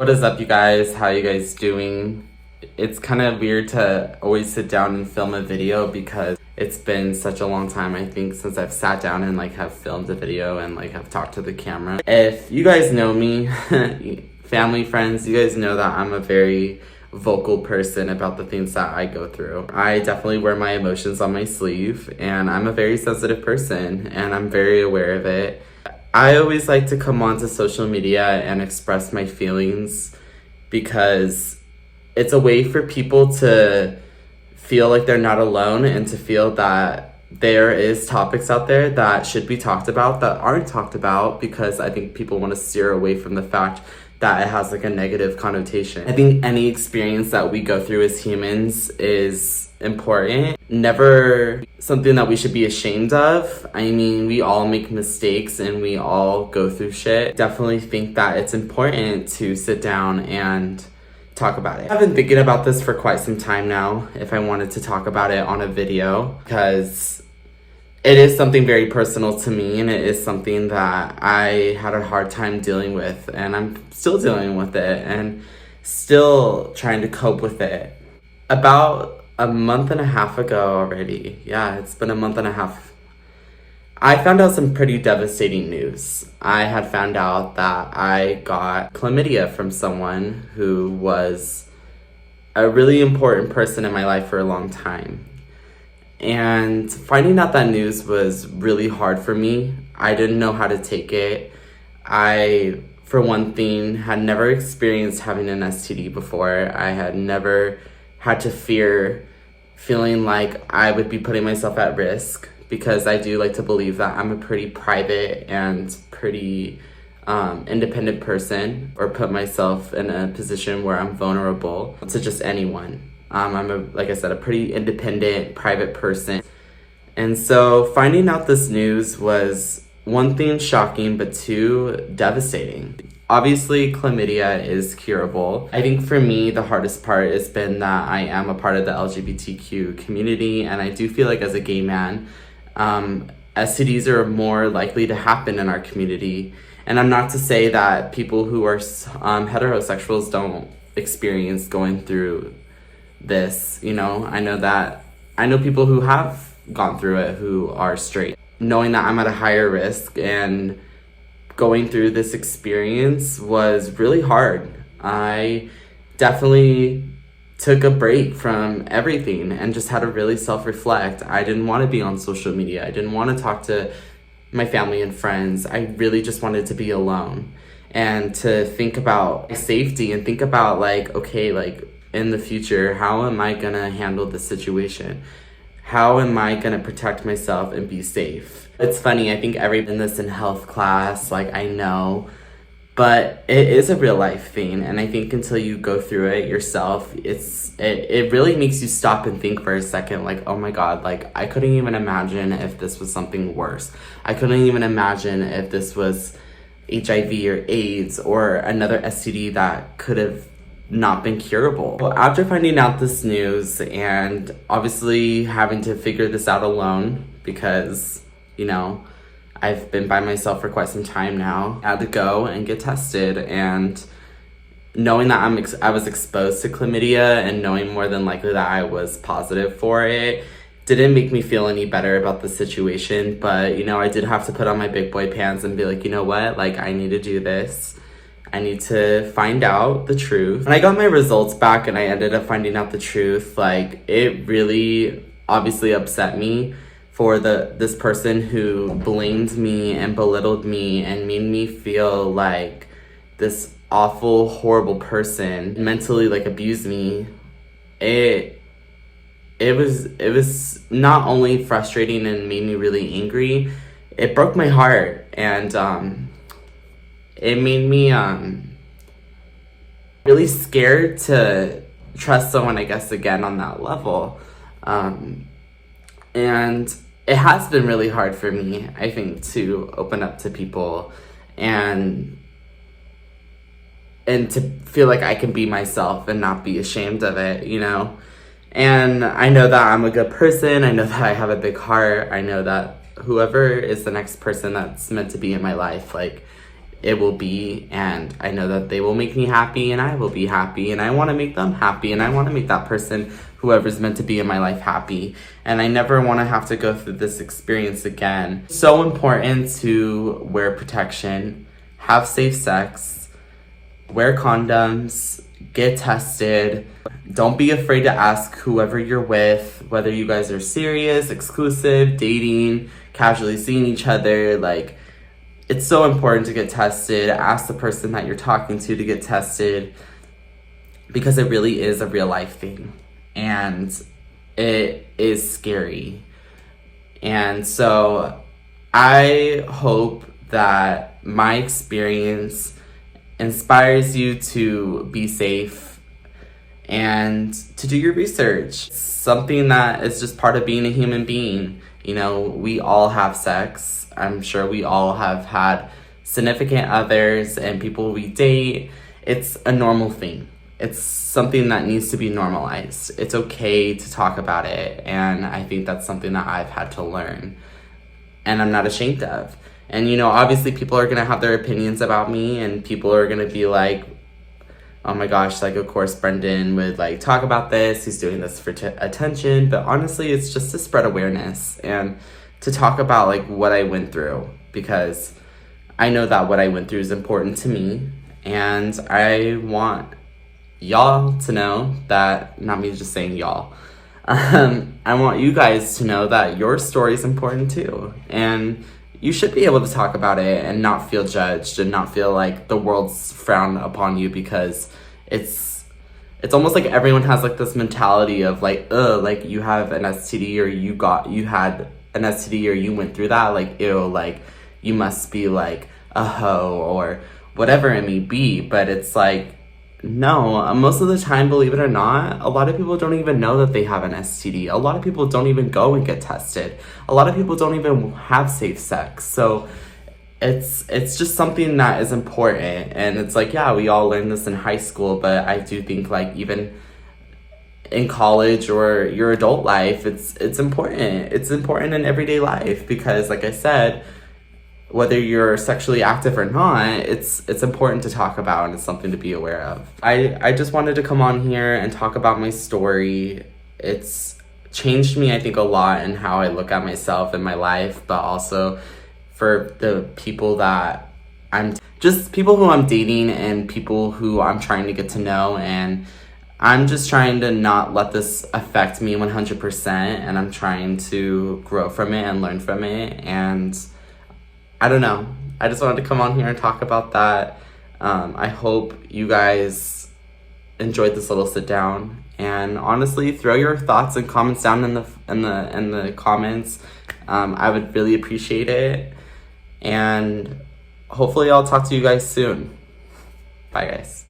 What is up, you guys? How you guys doing? It's kind of weird to always sit down and film a video because it's been such a long time, I think, since I've sat down and have filmed a video and have talked to the camera. If you guys know me, family, friends, you guys know that I'm a very vocal person about the things that I go through. I definitely wear my emotions on my sleeve, and I'm a very sensitive person, and I'm very aware of it. I always like to come onto social media and express my feelings because it's a way for people to feel like they're not alone and to feel that there is topics out there that should be talked about that aren't talked about, because I think people want to steer away from the fact that it has a negative connotation. I think any experience that we go through as humans is important. Never something that we should be ashamed of. I mean, we all make mistakes and we all go through shit. Definitely think that it's important to sit down and talk about it. I've been thinking about this for quite some time now, if I wanted to talk about it on a video, because it is something very personal to me, and it is something that I had a hard time dealing with, and I'm still dealing with it and still trying to cope with it. About a month and a half ago already, yeah, it's been a month and a half, I found out some pretty devastating news. I had found out that I got chlamydia from someone who was a really important person in my life for a long time. And finding out that news was really hard for me. I didn't know how to take it. I, for one thing, had never experienced having an STD before. I had never had to fear feeling like I would be putting myself at risk, because I do like to believe that I'm a pretty private and pretty independent person, or put myself in a position where I'm vulnerable to just anyone. I'm like I said, a pretty independent, private person. And so finding out this news was, one thing, shocking, but two, devastating. Obviously, chlamydia is curable. I think for me, the hardest part has been that I am a part of the LGBTQ community, and I do feel like as a gay man, STDs are more likely to happen in our community. And I'm not to say that people who are heterosexuals don't experience going through this, I know people who have gone through it who are straight. Knowing that I'm at a higher risk and going through this experience was really hard. I definitely took a break from everything and just had to really self-reflect. I didn't want to be on social media. I didn't want to talk to my family and friends. I really just wanted to be alone and to think about safety and think about in the future, how am I gonna handle the situation? How am I gonna protect myself and be safe? It's funny, I think in this in health class, I know, but it is a real life thing. And I think until you go through it yourself, it really makes you stop and think for a second, oh my God, I couldn't even imagine if this was something worse. I couldn't even imagine if this was HIV or AIDS or another STD that could have not been curable. Well, after finding out this news and obviously having to figure this out alone, because, I've been by myself for quite some time now, I had to go and get tested, and knowing that I was exposed to chlamydia and knowing more than likely that I was positive for it didn't make me feel any better about the situation. But, I did have to put on my big boy pants and be like, you know what, I need to do this. I need to find out the truth. When I got my results back and I ended up finding out the truth, it really obviously upset me for this person who blamed me and belittled me and made me feel like this awful, horrible person, mentally abused me. It was not only frustrating and made me really angry, it broke my heart, and it made me really scared to trust someone, I guess, again on that level. And it has been really hard for me, I think, to open up to people and to feel like I can be myself and not be ashamed of it, And I know that I'm a good person. I know that I have a big heart. I know that whoever is the next person that's meant to be in my life, it will be, and I know that they will make me happy and I will be happy, and I want to make them happy, and I want to make that person, whoever's meant to be in my life, happy, and I never want to have to go through this experience again. So important to wear protection, have safe sex, wear condoms, get tested. Don't be afraid to ask whoever you're with, whether you guys are serious, exclusive, dating, casually seeing each other. Like, it's so important to get tested. Ask the person that you're talking to get tested, because it really is a real life thing and it is scary. And so I hope that my experience inspires you to be safe and to do your research. Something that is just part of being a human being. You know, we all have sex. I'm sure we all have had significant others and people we date. It's a normal thing. It's something that needs to be normalized. It's okay to talk about it, and I think that's something that I've had to learn, and I'm not ashamed of. And, you know, obviously people are gonna have their opinions about me, and people are gonna be like, oh my gosh, like, of course Brendan would, like, talk about this, he's doing this for attention. But honestly, it's just to spread awareness and to talk about, like, what I went through, because I know that what I went through is important to me, and I want y'all to know that, not me just saying y'all, I want you guys to know that your story is important too, and you should be able to talk about it and not feel judged and not feel like the world's frowned upon you, because it's almost like everyone has, like, this mentality of, like, like, you have an STD, or you had an STD, or you went through that, like, ew, like, you must be, like, a hoe, or whatever it may be. But it's like, no, most of the time, believe it or not, a lot of people don't even know that they have an STD. A lot of people don't even go and get tested. A lot of people don't even have safe sex. So it's just something that is important. And it's like, yeah, we all learn this in high school, but I do think, like, even in college or your adult life, it's important. It's important in everyday life, because, like I said, whether you're sexually active or not, it's important to talk about, and it's something to be aware of. I just wanted to come on here and talk about my story. It's changed me, I think, a lot in how I look at myself and my life, but also for the people that people who I'm dating and people who I'm trying to get to know. And I'm just trying to not let this affect me 100%, and I'm trying to grow from it and learn from it. And I don't know. I just wanted to come on here and talk about that. I hope you guys enjoyed this little sit down. And honestly, throw your thoughts and comments down in the comments. I would really appreciate it. And hopefully I'll talk to you guys soon. Bye, guys.